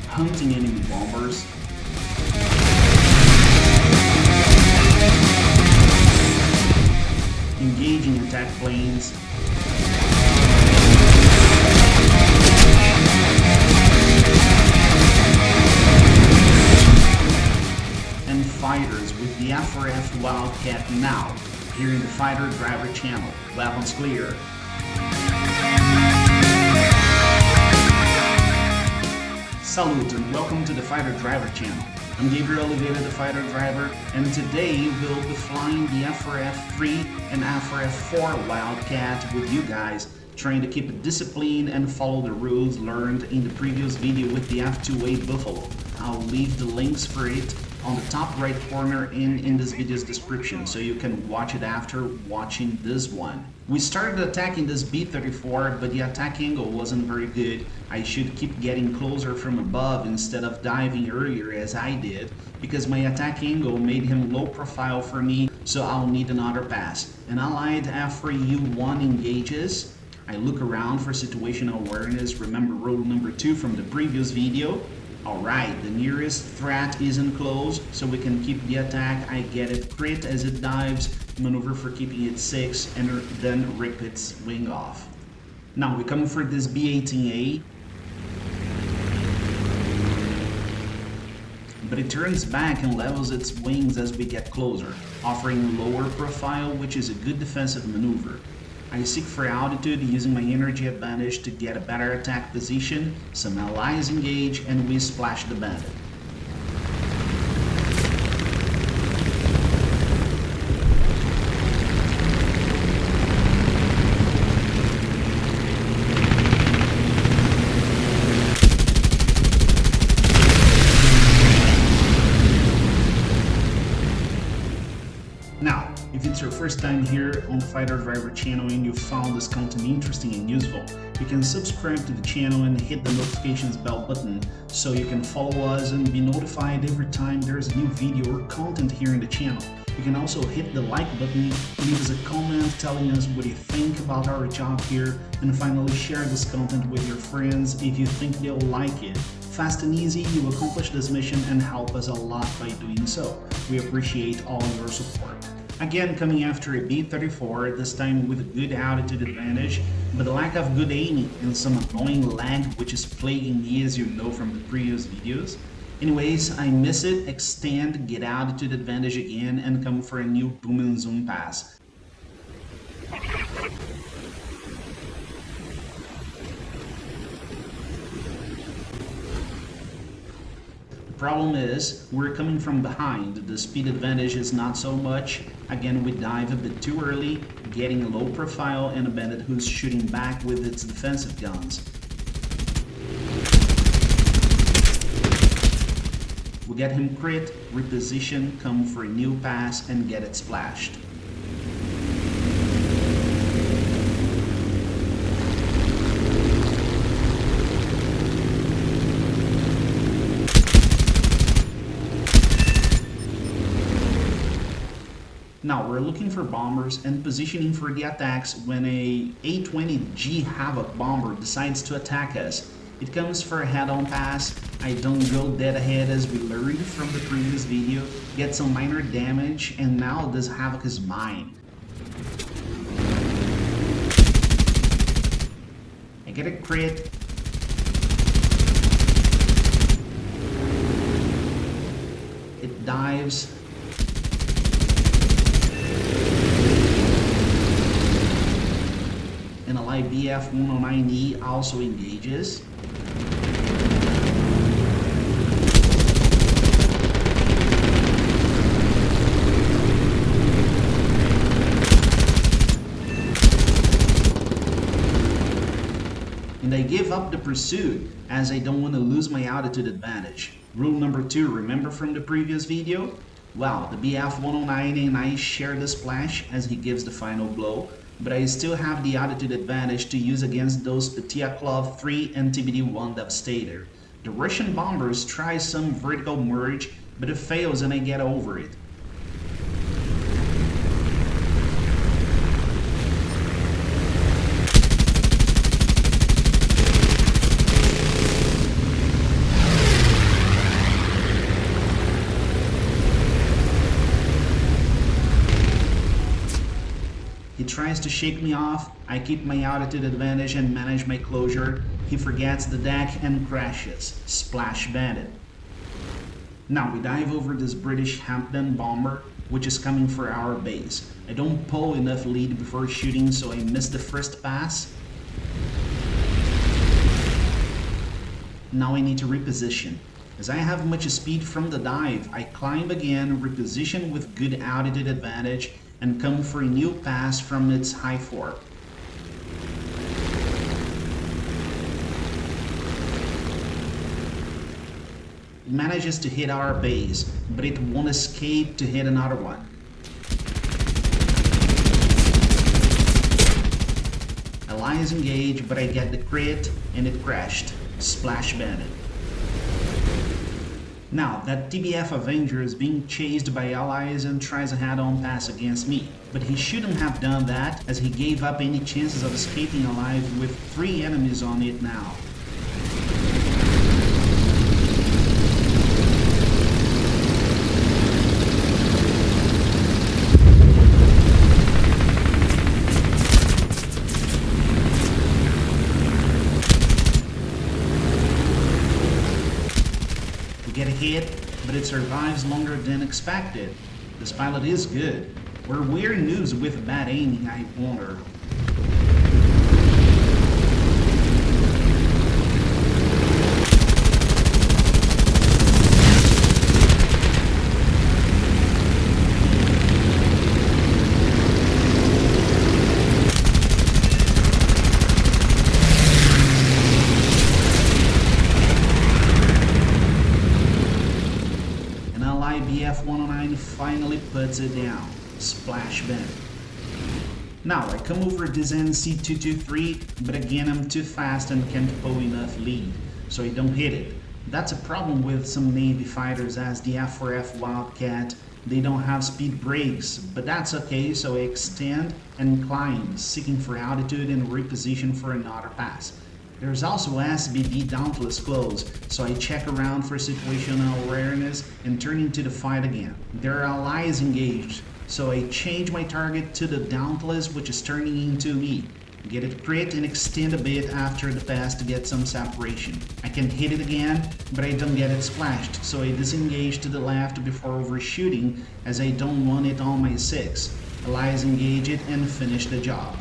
hunting enemy bombers, engaging attack planes, and fighters with the F4F Wildcat now, here in the Fighter Driver channel. Weapons clear. Salute and welcome to the Fighter Driver channel. I'm Gabriel Oliveira, the Fighter Driver, and today we'll be flying the F4F3 and F4F4 Wildcat with you guys, trying to keep it disciplined and follow the rules learned in the previous video with the F2A Buffalo. I'll leave the links for it on the top right corner and in this video's description, so you can watch it after watching this one. We started attacking this B-34, but the attack angle wasn't very good. I should keep getting closer from above instead of diving earlier as I did, because my attack angle made him low profile for me, so I'll need another pass. An allied F3U-1 engages. I look around for situational awareness, remember rule number 2 from the previous video. Alright, the nearest threat isn't close, so we can keep the attack. I get it crit as it dives, maneuver for keeping it 6, and then rip its wing off. Now we come for this B-18A, but it turns back and levels its wings as we get closer, offering lower profile, which is a good defensive maneuver. I seek for altitude using my energy advantage to get a better attack position, some allies engage, and we splash the bandit. Now, if it's your first time here on Fighter Driver channel and you found this content interesting and useful, you can subscribe to the channel and hit the notifications bell button so you can follow us and be notified every time there's a new video or content here in the channel. You can also hit the like button, leave us a comment telling us what you think about our job here, and finally share this content with your friends if you think they'll like it. Fast and easy, you accomplish this mission and help us a lot by doing so. We appreciate all your support. Again, coming after a B-34, this time with a good altitude advantage, but the lack of good aiming and some annoying lag which is plaguing me, as you know from the previous videos. Anyways, I miss it, extend, get altitude advantage again, and come for a new boom and zoom pass. Problem is, we're coming from behind, the speed advantage is not so much. Again, we dive a bit too early, getting a low profile and a bandit who's shooting back with its defensive guns. We get him crit, reposition, come for a new pass and get it splashed. Now we're looking for bombers and positioning for the attacks when a A-20G Havoc bomber decides to attack us. It comes for a head-on pass. I don't go dead ahead as we learned from the previous video, get some minor damage, and now this Havoc is mine. I get a crit. It dives. And a light BF-109E also engages. And I give up the pursuit as I don't want to lose my altitude advantage. Rule number 2, remember from the previous video? Well, the BF-109 and I share the splash as he gives the final blow, but I still have the altitude advantage to use against those Tiaklov 3 and TBD-1 Devastator. The Russian bombers try some vertical merge, but it fails and I get over it. tries to shake me off, I keep my altitude advantage and manage my closure. He forgets the deck and crashes. Splash Bandit. Now we dive over this British Hampden bomber, which is coming for our base. I don't pull enough lead before shooting, so I miss the first pass. Now I need to reposition. As I have much speed from the dive, I climb again, reposition with good altitude advantage, and come for a new pass from its high fork. It manages to hit our base, but it won't escape to hit another one. Allies engage, but I get the crit and it crashed. Splash Bandit. Now, that TBF Avenger is being chased by allies and tries a head-on pass against me, but he shouldn't have done that as he gave up any chances of escaping alive with 3 enemies on it now. Get a hit, but it survives longer than expected. This pilot is good. We're weird news with bad aiming, I wonder. BF-109 finally puts it down. Splash Bandit. Now I come over this NC-223, but again I'm too fast and can't pull enough lead, so I don't hit it. That's a problem with some Navy fighters, as the F4F Wildcat, they don't have speed brakes, but that's okay, so I extend and climb, seeking for altitude and reposition for another pass. There's also SBD Dauntless close, so I check around for situational awareness and turn into the fight again. There are allies engaged, so I change my target to the Dauntless, which is turning into me. Get it crit and extend a bit after the pass to get some separation. I can hit it again, but I don't get it splashed, so I disengage to the left before overshooting as I don't want it on my 6. Allies engage it and finish the job.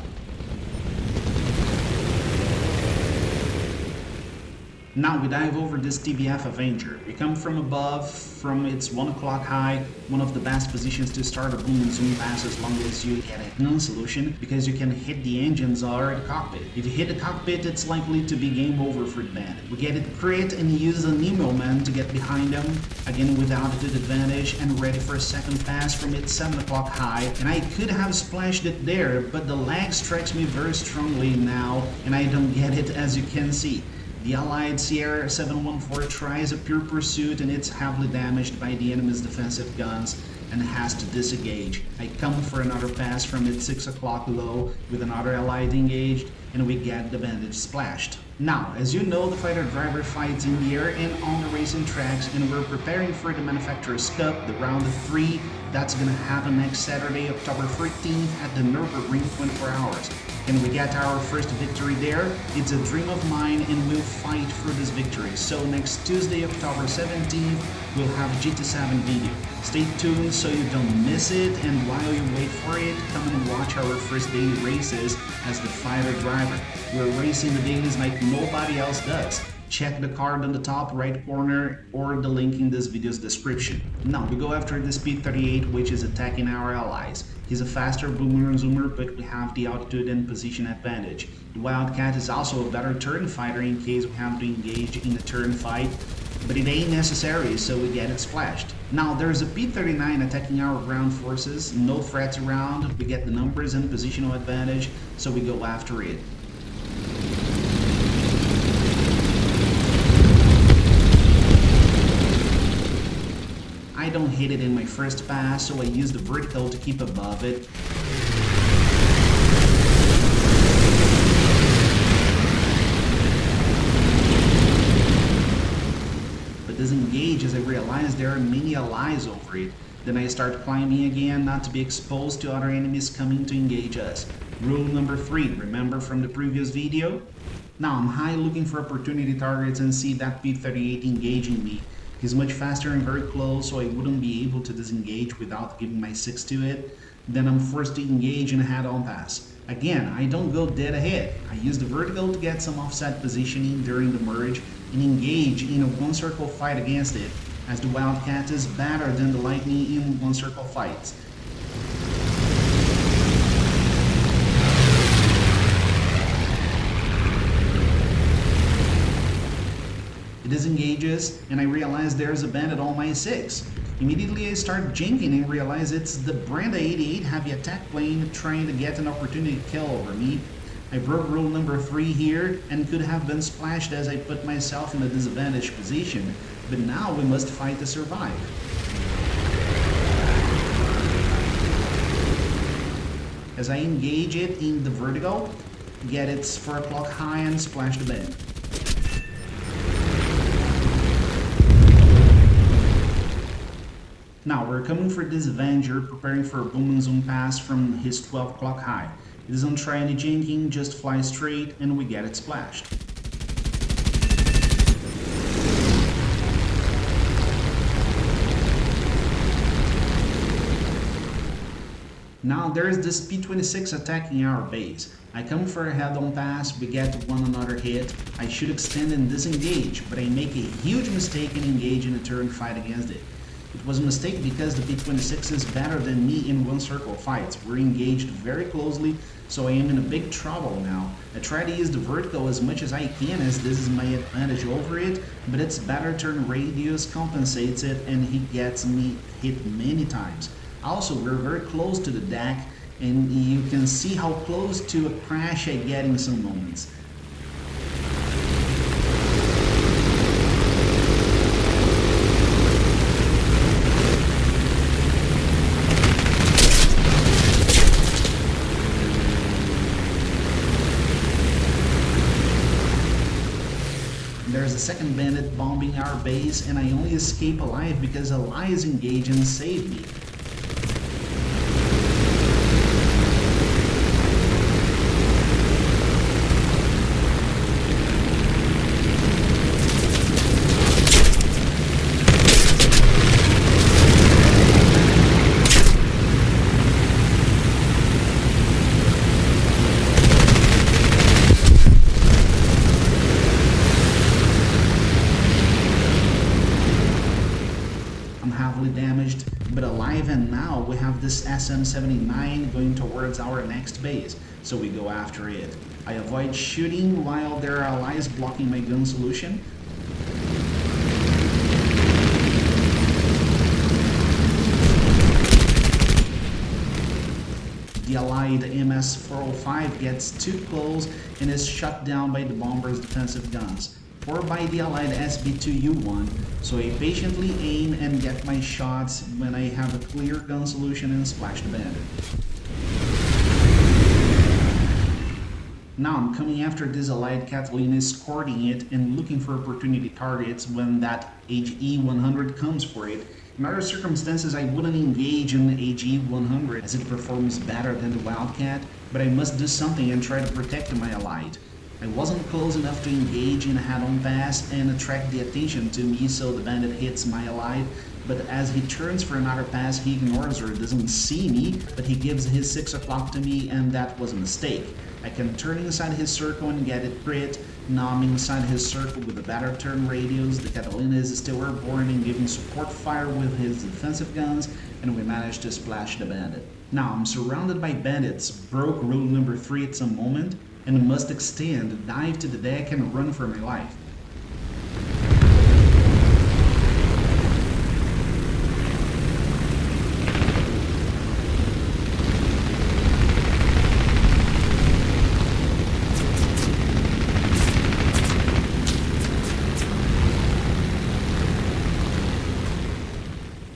Now we dive over this TBF Avenger. We come from above, from its 1 o'clock high, one of the best positions to start a boom and zoom pass as long as you get a non-solution, because you can hit the engines or the cockpit. If you hit the cockpit, it's likely to be game over for the bandit. We get it crit and use a Nemo man to get behind them, again with altitude advantage and ready for a second pass from its 7 o'clock high, and I could have splashed it there, but the lag strikes me very strongly now, and I don't get it, as you can see. The Allied Sierra 714 tries a pure pursuit and it's heavily damaged by the enemy's defensive guns and has to disengage. I come for another pass from its 6 o'clock low with another Allied engaged, and we get the bandit splashed. Now, as you know, the fighter driver fights in the air and on the racing tracks, and we're preparing for the Manufacturers' Cup, the round of 3. That's gonna happen next Saturday, October 13th at the Nürburgring 24 hours. Can we get our first victory there? It's a dream of mine and we'll fight for this victory. So next Tuesday, October 17th, we'll have GT7 video. Stay tuned so you don't miss it, and while you wait for it, come and watch our first daily races as the fighter driver. We're racing the dailies like nobody else does. Check the card on the top right corner or the link in this video's description. Now we go after the Speed-38, which is attacking our allies. He's a faster boomer and zoomer, but we have the altitude and position advantage. The Wildcat is also a better turn fighter in case we have to engage in a turn fight, but it ain't necessary, so we get it splashed. Now there's a P-39 attacking our ground forces, no threats around, we get the numbers and positional advantage, so we go after it. I don't hit it in my first pass, so I use the vertical to keep above it. But disengage as I realize there are many allies over it, Then I start climbing again, not to be exposed to other enemies coming to engage us. Rule number 3, remember from the previous video? Now I'm high looking for opportunity targets and see that P-38 engaging me. He's much faster and very close, so I wouldn't be able to disengage without giving my 6 to it. Then I'm forced to engage in a head-on pass. Again, I don't go dead ahead. I use the vertical to get some offset positioning during the merge and engage in a one-circle fight against it, as the Wildcat is better than the Lightning in one-circle fights. It disengages, and I realize there's a bandit on my 6. Immediately I start jinking and realize it's the Brenda 88 heavy attack plane trying to get an opportunity kill over me. I broke rule number 3 here and could have been splashed as I put myself in a disadvantaged position, but now we must fight to survive. As I engage it in the vertical, get its 4 o'clock high and splash the bandit. Now we're coming for this Avenger, preparing for a boom and zoom pass from his 12 o'clock high. It doesn't try any jinking, just fly straight and we get it splashed. Now there's this P-26 attacking our base. I come for a head-on pass, we get one another hit. I should extend and disengage, but I make a huge mistake and engage in a turn fight against it. It was a mistake because the P-26 is better than me in one-circle fights. We're engaged very closely, so I am in a big trouble now. I try to use the vertical as much as I can, as this is my advantage over it, but its better turn radius compensates it and he gets me hit many times. Also, we're very close to the deck, and you can see how close to a crash I get in some moments. There's a second bandit bombing our base, and I only escape alive because Elias engaged and saved me. Heavily damaged, but alive, and now we have this SM-79 going towards our next base, so we go after it. I avoid shooting while there are allies blocking my gun solution. The allied MS-405 gets too close and is shot down by the bomber's defensive guns, or by the allied SB2U1, so I patiently aim and get my shots when I have a clear gun solution and splash the bandit. Now I'm coming after this allied Catalina, escorting it and looking for opportunity targets when that HE-100 comes for it. In other circumstances I wouldn't engage in the HE-100 as it performs better than the Wildcat, but I must do something and try to protect my allied. I wasn't close enough to engage in a head-on pass and attract the attention to me, so the bandit hits my allied, but as he turns for another pass he ignores or doesn't see me, but he gives his 6 o'clock to me, and that was a mistake. I can turn inside his circle and get it crit. Now I'm inside his circle with a better turn radius. The Catalina is still airborne and giving support fire with his defensive guns, and we managed to splash the bandit. Now I'm surrounded by bandits, broke rule number 3 at some moment, and must extend, dive to the deck and run for my life.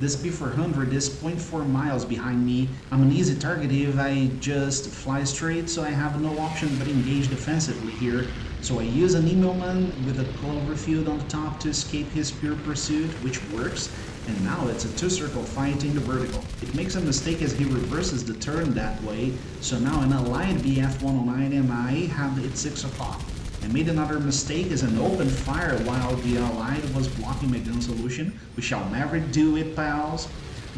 This B400 is 0.4 miles behind me. I'm an easy target if I just fly straight, so I have no option but engage defensively here. So I use an Immelman with a Cloverfield on the top to escape his pure pursuit, which works, and now it's a two-circle fight in the vertical. It makes a mistake as he reverses the turn that way, so now an allied BF-109 and I have it 6 o'clock. I made another mistake as an open fire while the allied was blocking my gun solution. We shall never do it, pals.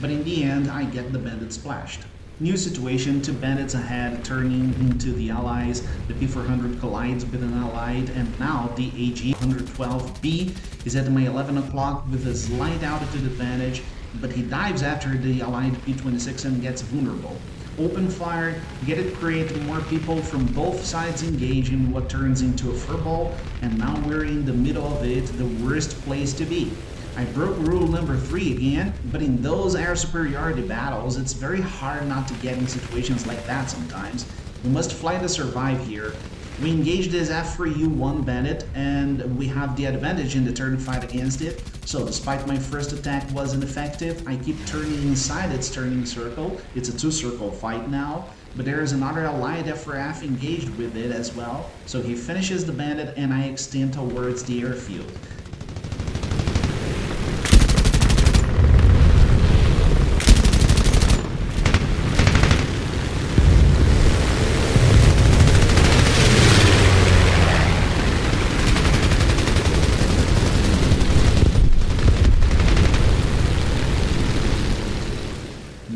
But in the end, I get the bandit splashed. New situation, 2 bandits ahead, turning into the allies. The P400 collides with an allied, and now the AG-112B is at my 11 o'clock with a slight altitude advantage, but he dives after the allied P26 and gets vulnerable. Open fire, get it creating more people from both sides engage in what turns into a furball, and now we're in the middle of it, the worst place to be. I broke rule number 3 again, but in those air superiority battles, it's very hard not to get in situations like that sometimes. We must fly to survive here. We engage this F3U1 bandit, and we have the advantage in the turn fight against it, so despite my first attack wasn't effective, I keep turning inside its turning circle. It's a 2-circle fight now, but there is another allied FRF engaged with it as well, so he finishes the bandit and I extend towards the airfield.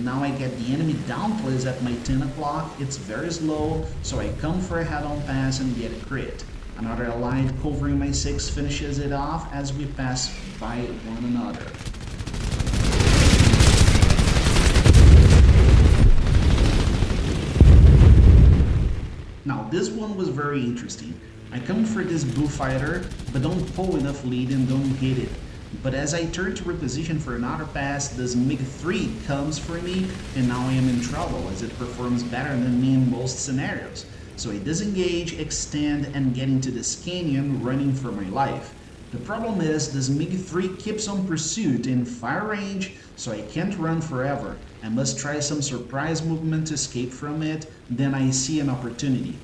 Now I get the enemy down place at my 10 o'clock, it's very slow, so I come for a head-on pass and get a crit. Another allied covering my 6 finishes it off as we pass by one another. Now this one was very interesting. I come for this blue fighter, but don't pull enough lead and don't hit it. But as I turn to reposition for another pass, this MiG-3 comes for me, and now I am in trouble as it performs better than me in most scenarios. So I disengage, extend, and get into this canyon running for my life. The problem is this MiG-3 keeps on pursuit in fire range, so I can't run forever. I must try some surprise movement to escape from it, then I see an opportunity.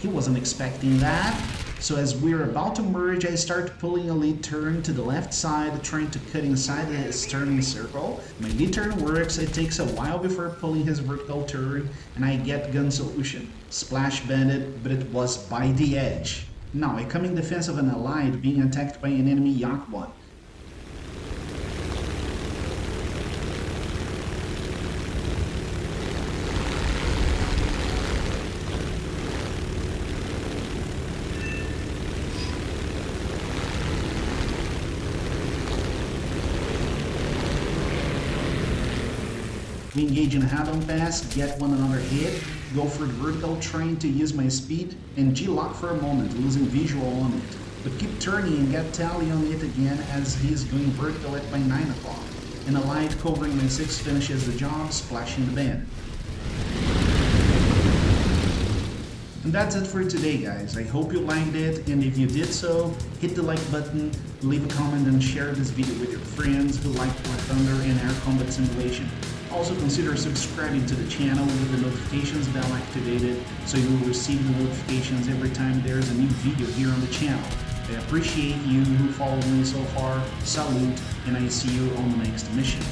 He wasn't expecting that, so as we're about to merge, I start pulling a lead turn to the left side, trying to cut inside his turning circle. My lead turn works, it takes a while before pulling his vertical turn, and I get gun solution. Splash bandit, but it was by the edge. Now I come in defense of an allied being attacked by an enemy Yak-1. We engage in a head-on pass, get one another hit, go for the vertical, trying to use my speed, and G-lock for a moment, losing visual on it. But keep turning and get tally on it again as he's going vertical at my 9 o'clock. And a light covering my 6 finishes the job, splashing the band. And that's it for today, guys. I hope you liked it, and if you did so, hit the like button, leave a comment, and share this video with your friends who like War Thunder and Air Combat Simulation. Also consider subscribing to the channel with the notifications bell activated so you will receive the notifications every time there's a new video here on the channel. I appreciate you who followed me so far, salute, and I see you on the next mission.